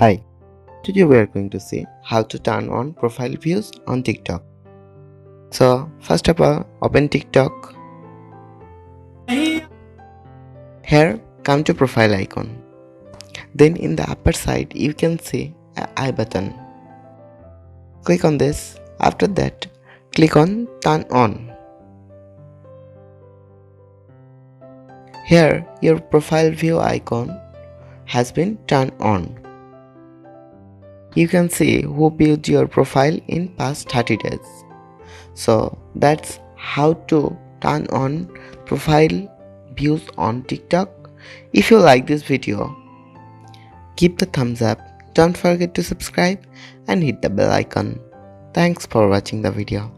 Hi, today we are going to see how to turn on profile views on TikTok. So, first of all, open TikTok. Here, come to profile icon. Then in the upper side, you can see an I button. Click on this. After that, click on turn on. Here, your profile view icon has been turned on. You can see who viewed your profile in past 30 days. So that's how to turn on profile views on TikTok. If you like this video, give the thumbs up, don't forget to subscribe and hit the bell icon. Thanks for watching the video.